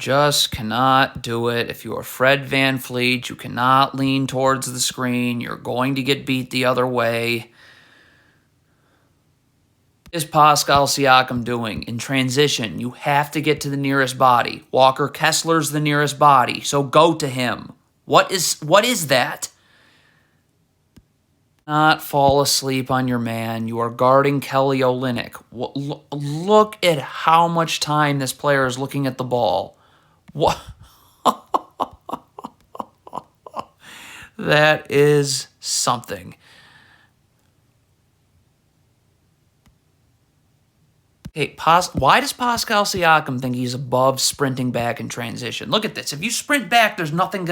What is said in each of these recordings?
Just cannot do it. If you are Fred VanVleet, you cannot lean towards the screen. You're going to get beat the other way. What is Pascal Siakam doing? In transition, you have to get to the nearest body. Walker Kessler's the nearest body, so go to him. What is that? Not fall asleep on your man. You are guarding Kelly Olynyk. Look at how much time this player is looking at the ball. What? That is something. Hey, why does Pascal Siakam think he's above sprinting back in transition? Look at this. If you sprint back, there's nothing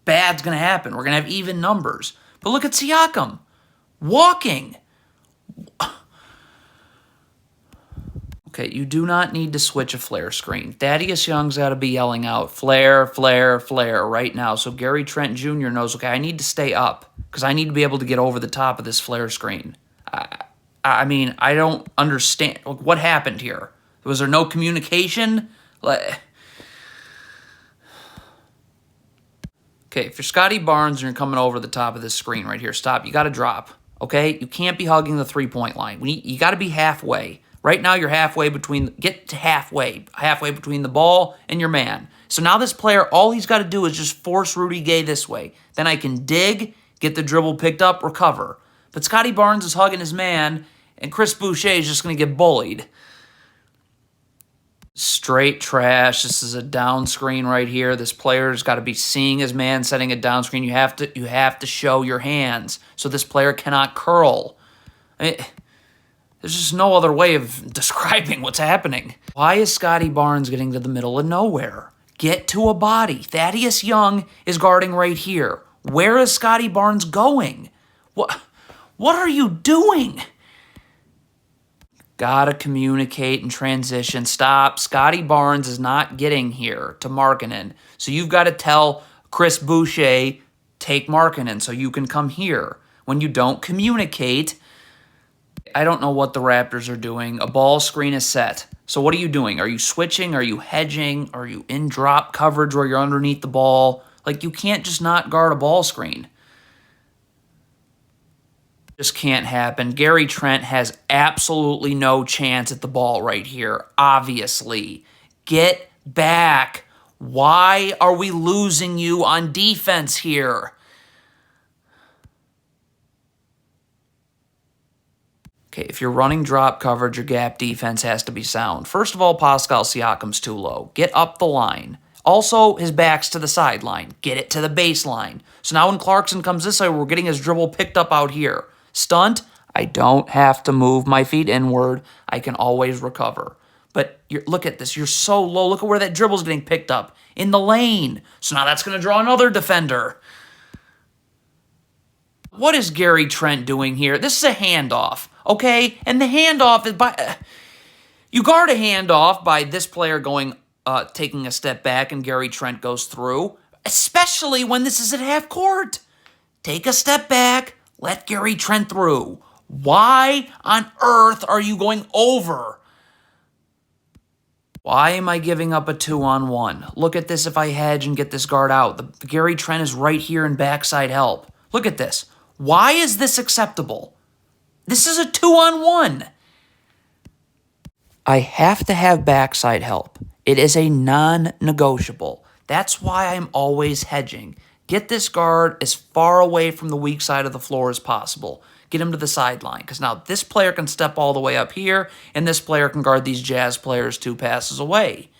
bad's going to happen. We're going to have even numbers. But look at Siakam. Walking. Okay, you do not need to switch a flare screen. Thaddeus Young's got to be yelling out, flare, flare, flare right now. So Gary Trent Jr. knows, okay, I need to stay up because I need to be able to get over the top of this flare screen. I mean, I don't understand. What happened here? Was there no communication? Okay, if you're Scotty Barnes and you're coming over the top of this screen right here, stop. You got to drop, okay? You can't be hugging the three-point line. You got to be halfway. Right now, you're halfway between, get to halfway between the ball and your man. So now this player, all he's got to do is just force Rudy Gay this way. Then I can dig, get the dribble picked up, recover. But Scotty Barnes is hugging his man, and Chris Boucher is just going to get bullied. Straight trash. This is a down screen right here. This player's got to be seeing his man setting a down screen. You have to show your hands so this player cannot curl. There's just no other way of describing what's happening. Why is Scotty Barnes getting to the middle of nowhere? Get to a body. Thaddeus Young is guarding right here. Where is Scotty Barnes going? What are you doing? Gotta communicate and transition. Stop. Scotty Barnes is not getting here to Markkanen. So you've got to tell Chris Boucher, take Markkanen so you can come here. When you don't communicate, I don't know what the Raptors are doing. A ball screen is set. So what are you doing? Are you switching? Are you hedging? Are you in drop coverage where you're underneath the ball? Like, you can't just not guard a ball screen. Just can't happen. Gary Trent has absolutely no chance at the ball right here, obviously. Get back. Why are we losing you on defense here? Okay, if you're running drop coverage, your gap defense has to be sound. First of all, Pascal Siakam's too low. Get up the line. Also, his back's to the sideline. Get it to the baseline. So now when Clarkson comes this way, we're getting his dribble picked up out here. Stunt, I don't have to move my feet inward. I can always recover. But look at this. You're so low. Look at where that dribble's getting picked up. In the lane. So now that's going to draw another defender. What is Gary Trent doing here? This is a handoff, okay? And the handoff is by... You guard a handoff by this player taking a step back and Gary Trent goes through, especially when this is at half court. Take a step back. Let Gary Trent through. Why on earth are you going over? Why am I giving up a 2-on-1? Look at this if I hedge and get this guard out. The Gary Trent is right here in backside help. Look at this. Why is this acceptable? This is a 2-on-1. I have to have backside help. It is a non-negotiable. That's why I'm always hedging. Get this guard as far away from the weak side of the floor as possible. Get him to the sideline, because now this player can step all the way up here, and this player can guard these Jazz players 2 passes away.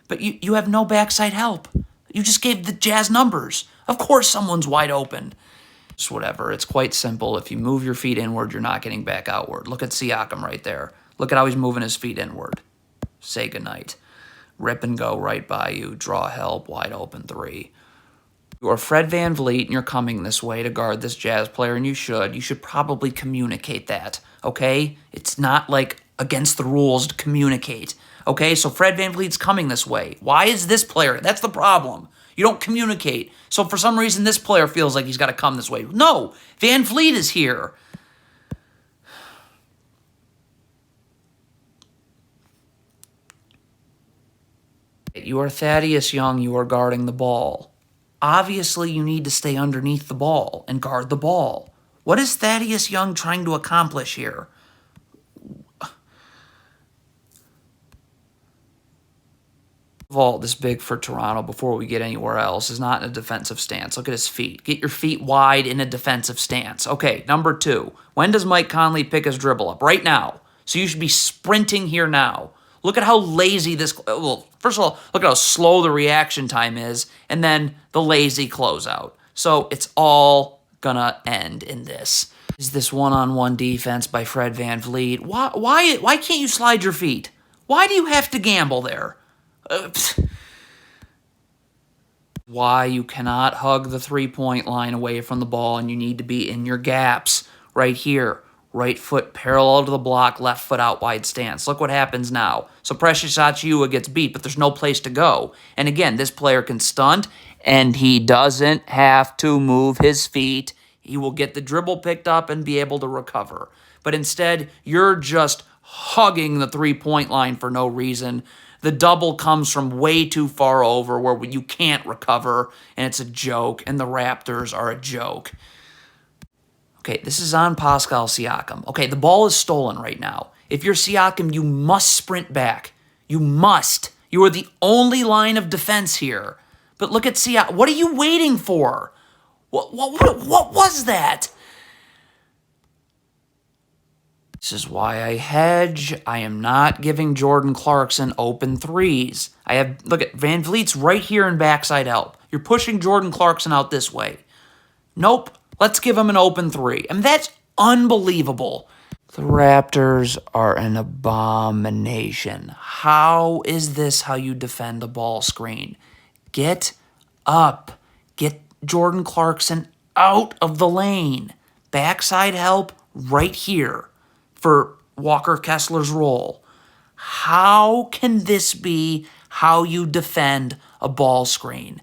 But you have no backside help. You just gave the Jazz numbers. Of course someone's wide open. Just whatever. It's quite simple. If you move your feet inward, you're not getting back outward. Look at Siakam right there. Look at how he's moving his feet inward. Say goodnight. Rip and go right by you. Draw help. Wide open 3. You are Fred VanVleet, and you're coming this way to guard this Jazz player, and you should. You should probably communicate that, okay? It's not, like, against the rules to communicate, okay? So Fred VanVleet's coming this way. Why is this player? That's the problem. You don't communicate. So for some reason, this player feels like he's got to come this way. No, VanVleet is here. You are Thaddeus Young. You are guarding the ball. Obviously, you need to stay underneath the ball and guard the ball. What is Thaddeus Young trying to accomplish here? Vault this big for Toronto before we get anywhere else is not in a defensive stance. Look at his feet. Get your feet wide in a defensive stance. Okay, number 2. When does Mike Conley pick his dribble up? Right now. So you should be sprinting here now. Look at how lazy this... Well, first of all, look at how slow the reaction time is, and then the lazy closeout. So it's all gonna end in this. Is this one-on-one defense by Fred VanVleet? Why can't you slide your feet? Why do you have to gamble there? Why you cannot hug the three-point line away from the ball, and you need to be in your gaps right here. Right foot parallel to the block, left foot out wide stance. Look what happens now. So Precious Achiuwa gets beat, but there's no place to go. And again, this player can stunt, and he doesn't have to move his feet. He will get the dribble picked up and be able to recover. But instead, you're just hugging the three-point line for no reason. The double comes from way too far over where you can't recover, and it's a joke, and the Raptors are a joke. Okay, this is on Pascal Siakam. Okay, the ball is stolen right now. If you're Siakam, you must sprint back. You must. You are the only line of defense here. But look at Siakam. What are you waiting for? What was that? This is why I hedge. I am not giving Jordan Clarkson open threes. Look at VanVleet's right here in backside help. You're pushing Jordan Clarkson out this way. Nope. Let's give him an open three. I mean, that's unbelievable. The Raptors are an abomination. How is this how you defend a ball screen? Get up. Get Jordan Clarkson out of the lane. Backside help right here for Walker Kessler's role. How can this be how you defend a ball screen?